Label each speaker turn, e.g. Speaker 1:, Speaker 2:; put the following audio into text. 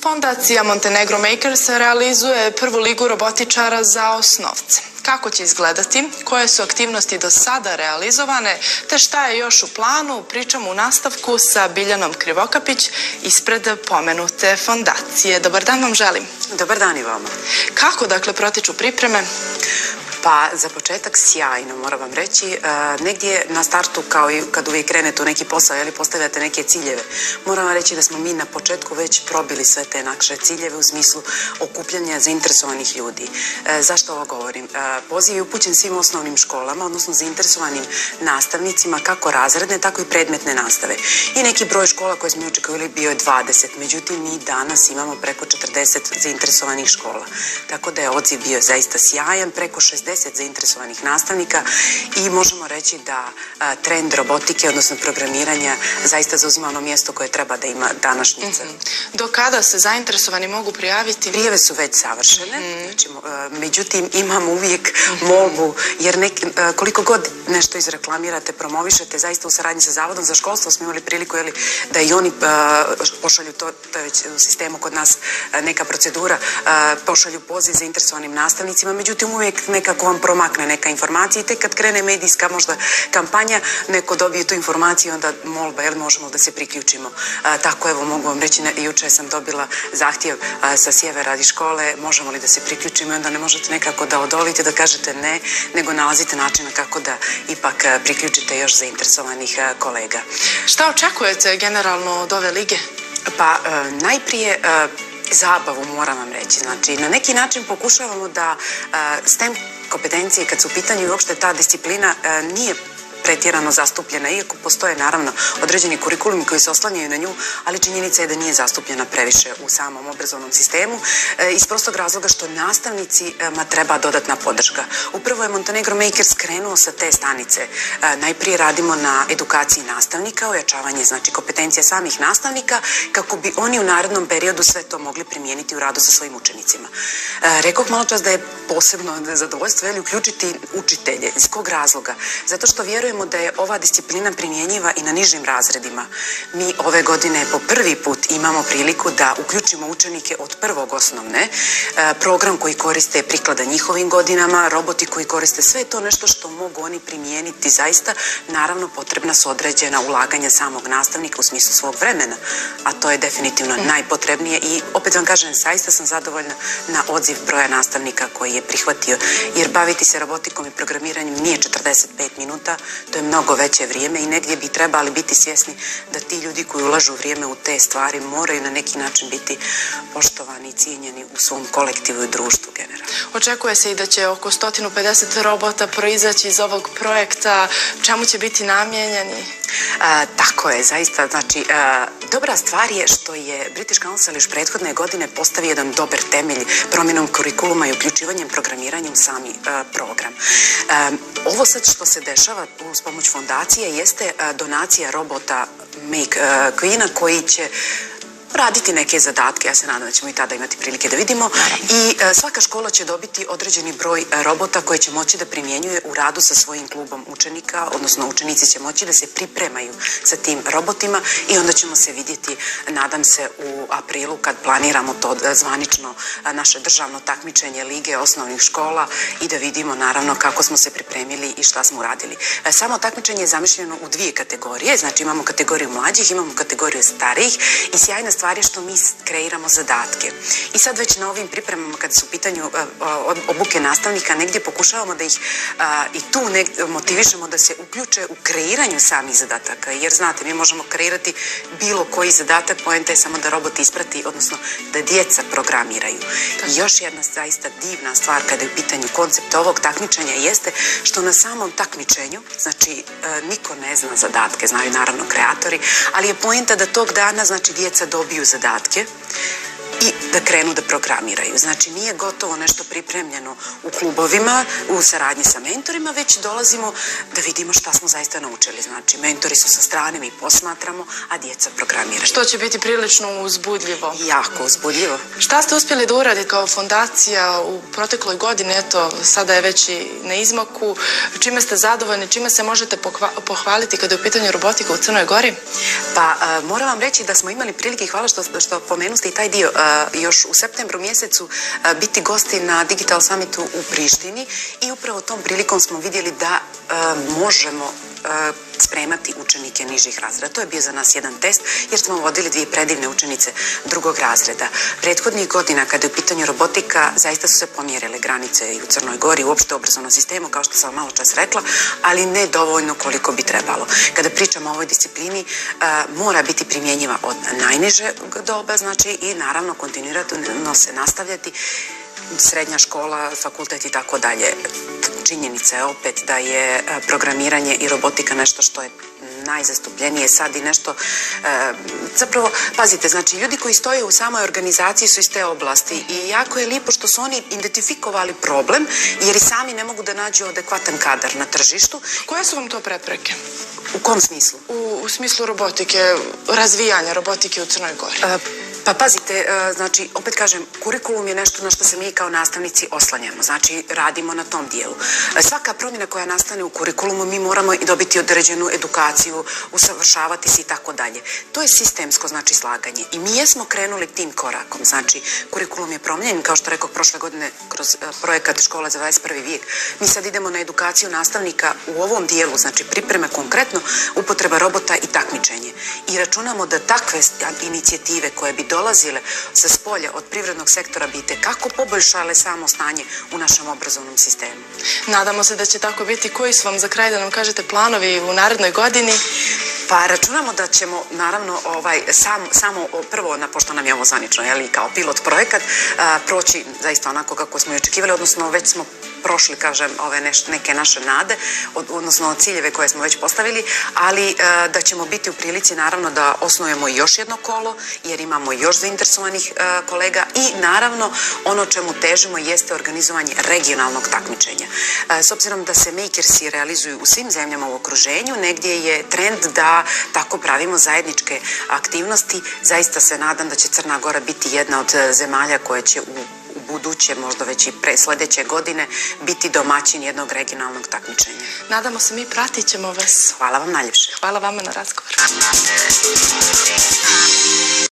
Speaker 1: Fondacija Montenegro Makers realizuje prvu ligu robotičara za osnovce. Kako će izgledati, koje su aktivnosti do sada realizovane, te šta je još u planu, pričamo u nastavku sa Biljanom Krivokapić ispred pomenute fondacije. Dobar dan vam želim.
Speaker 2: Dobar dan i vama.
Speaker 1: Kako, dakle, protiču pripreme?
Speaker 2: Pa za početak sjajno, moram vam reći. Negdje na startu, kao i kad uvijek krenete u neki posao, postavljate neke ciljeve. Moram vam reći da smo mi na početku već probili sve te naše ciljeve u smislu okupljanja zainteresovanih ljudi. Zašto ovo govorim? Poziv je upućen svim osnovnim školama, odnosno zainteresovanim nastavnicima, kako razredne, tako i predmetne nastave. I neki broj škola koje smo očekivali bio je 20, međutim mi danas imamo preko 40 zainteresovanih škola. Tako da je odziv bio zaista sjajan, preko 60 zainteresovanih nastavnika i možemo reći da trend robotike, odnosno programiranja, zaista zauzima ono mjesto koje treba da ima današnjica.
Speaker 1: Do kada se zainteresovani mogu prijaviti?
Speaker 2: Prijave su već savršene, međutim imamo uvijek molbu, jer koliko god nešto izreklamirate, promovišete, zaista u saradnji sa Zavodom za školstvo smo imali priliku da i oni pošalju, to je već u sistemu kod nas neka procedura, pošalju poziv zainteresovanim nastavnicima, međutim uvijek nekako vam promakne neka informacija i tek kad krene medijska možda kampanja, neko dobije tu informaciju, onda molba, možemo da se priključimo. Tako, evo, mogu vam reći, juče sam dobila zahtjev sa sjevera iz škole, možemo li da se priključimo, i onda ne možete nekako da odolite, da kažete ne, nego nalazite načina kako da ipak priključite još zainteresovanih kolega.
Speaker 1: Šta očekujete generalno od ove lige?
Speaker 2: Pa, najprije zabavu, moram vam reći. Znači, na neki način pokušavamo da STEM kompetencije, kad su u pitanju i uopšte ta disciplina, nije pretjerano zastupljena, iako postoje naravno određeni kurikulumi koji se oslanjaju na nju, ali činjenica je da nije zastupljena previše u samom obrazovnom sistemu, iz prostog razloga što nastavnicima treba dodatna podrška. Upravo je Montenegro Makers krenuo sa te stanice. Najprije radimo na edukaciji nastavnika, ojačavanje kompetencija samih nastavnika, kako bi oni u narednom periodu sve to mogli primijeniti u radu sa svojim učenicima. Rekoh malo čas da je posebno zadovoljstvo uključiti učitelje. Iz kog razloga? Zato što vjerujem da je ova disciplina primjenjiva i na nižim razredima. Mi ove godine po prvi put imamo priliku da uključimo učenike od prvog osnovne, program koji koriste priklada njihovim godinama, roboti koji koriste, sve to nešto što mogu oni primijeniti zaista. Naravno, potrebna su određena ulaganja samog nastavnika u smislu svog vremena, a to je definitivno najpotrebnije i opet vam kažem, zaista sam zadovoljna na odziv broja nastavnika koji je prihvatio, jer baviti se robotikom i programiranjem nije 45 minuta, to je mnogo veće vrijeme i negdje bi trebali biti svjesni da ti ljudi koji ulažu vrijeme u te stvari moraju na neki način biti poštovani i cijenjeni u svom kolektivu i društvu generalno.
Speaker 1: Očekuje se i da će oko 150 robota proizaći iz ovog projekta. Čemu će biti namijenjeni?
Speaker 2: Tako je, zaista. Znači, dobra stvar je što je British Council još prethodne godine postavio jedan dobar temelj promjenom kurikuluma i uključivanjem programiranja u sami program. Ovo sad što se dešava uz pomoć fondacije jeste donacija robota Make Queen-a koji će raditi neke zadatke, ja se nadam da ćemo i tada imati prilike da vidimo, i svaka škola će dobiti određeni broj robota koje će moći da primjenjuje u radu sa svojim klubom učenika, odnosno učenici će moći da se pripremaju sa tim robotima i onda ćemo se vidjeti, nadam se, u aprilu kad planiramo to zvanično naše državno takmičenje lige osnovnih škola i da vidimo naravno kako smo se pripremili i šta smo uradili. Samo takmičenje je zamišljeno u dvije kategorije, znači imamo kategoriju mlađih, imamo kategoriju starijih i sjajna stvar je što mi kreiramo zadatke. I sad već na ovim pripremama kada su u pitanju obuke nastavnika negdje pokušavamo da ih i tu motivišemo da se uključe u kreiranju samih zadataka, jer znate, mi možemo kreirati bilo koji zadatak, poenta je samo da robot isprati, odnosno da djeca programiraju. I još jedna zaista divna stvar kada je u pitanju koncept ovog takmičenja jeste što na samom takmičenju, znači niko ne zna zadatke, znaju naravno kreatori, ali je poenta da tog dana, znači, djeca dobiju zadatke i da krenu da programiraju. Znači, nije gotovo nešto pripremljeno u klubovima, u saradnji sa mentorima, već dolazimo da vidimo šta smo zaista naučili. Znači, mentori su sa strane, mi posmatramo, a djeca programiraju.
Speaker 1: Što će biti prilično uzbudljivo.
Speaker 2: Jako uzbudljivo.
Speaker 1: Šta ste uspjeli da uradite kao fondacija u protekloj godini? Eto, sada je već i na izmaku. Čime ste zadovoljni, čime se možete pohvaliti kada je u pitanju robotika u Crnoj Gori?
Speaker 2: Pa, moram vam reći da smo imali prilike, i hvala što pomenuste i taj dio, još u septembru mjesecu biti gosti na Digital Summitu u Prištini i upravo tom prilikom smo vidjeli da možemo spremati učenike nižih razreda. To je bio za nas jedan test jer smo vodili dvije predivne učenice drugog razreda. Prethodnih godina kada je u pitanju robotika zaista su se pomjerile granice i u Crnoj Gori, uopšte u obrazovnom sistemu, kao što sam malo čas rekla, ali ne dovoljno koliko bi trebalo. Kada pričamo o ovoj disciplini, mora biti primjenjiva od najniže doba, znači i naravno kontinuirano se nastavljati srednja škola, fakultet i tako dalje. Činjenica je opet da je programiranje i robotika nešto što je najzastupljenije sad i nešto, zapravo, pazite, znači ljudi koji stoje u samoj organizaciji su iz te oblasti i jako je lijepo što su oni identifikovali problem jer i sami ne mogu da nađu adekvatan kadar na tržištu.
Speaker 1: Koje su vam to prepreke?
Speaker 2: U kom smislu?
Speaker 1: U smislu robotike, razvijanja robotike u Crnoj Gori.
Speaker 2: Pa pazite, znači, opet kažem, kurikulum je nešto na što se mi kao nastavnici oslanjamo, znači radimo na tom dijelu. Svaka promjena koja nastane u kurikulumu mi moramo i dobiti određenu edukaciju, usavršavati se i tako dalje. To je sistemsko, znači, slaganje i mi jesmo krenuli tim korakom, znači, kurikulum je promijenjen, kao što rekao prošle godine kroz projekat Škola za 21. vijek. Mi sad idemo na edukaciju nastavnika u ovom dijelu, znači, pripreme konkretno, upotreba robota i takmičenje. I računamo da takve inicijative koje bi dolazile sa spolja od privrednog sektora bi itekako poboljšale samo stanje u našem obrazovnom sistemu.
Speaker 1: Nadamo se da će tako biti. Koji su vam za kraj da nam kažete planovi u narednoj godini?
Speaker 2: Pa računamo da ćemo naravno samo prvo, pošto nam je ovo zvanično, kao pilot projekat, proći zaista onako kako smo i očekivali, odnosno već smo prošli, kažem, ove neke naše nade, odnosno ciljeve koje smo već postavili, ali da ćemo biti u prilici naravno da osnujemo još jedno kolo, jer imamo još zainteresovanih kolega i naravno ono čemu težimo jeste organizovanje regionalnog takmičenja. S obzirom da se makersi realizuju u svim zemljama u okruženju, negdje je trend da tako pravimo zajedničke aktivnosti. Zaista se nadam da će Crna Gora biti jedna od zemalja koje će u buduće, možda već i pre sljedeće godine, biti domaćin jednog regionalnog takmičenja.
Speaker 1: Nadamo se, mi pratit ćemo vas.
Speaker 2: Hvala vam najljepše.
Speaker 1: Hvala vama na razgovor.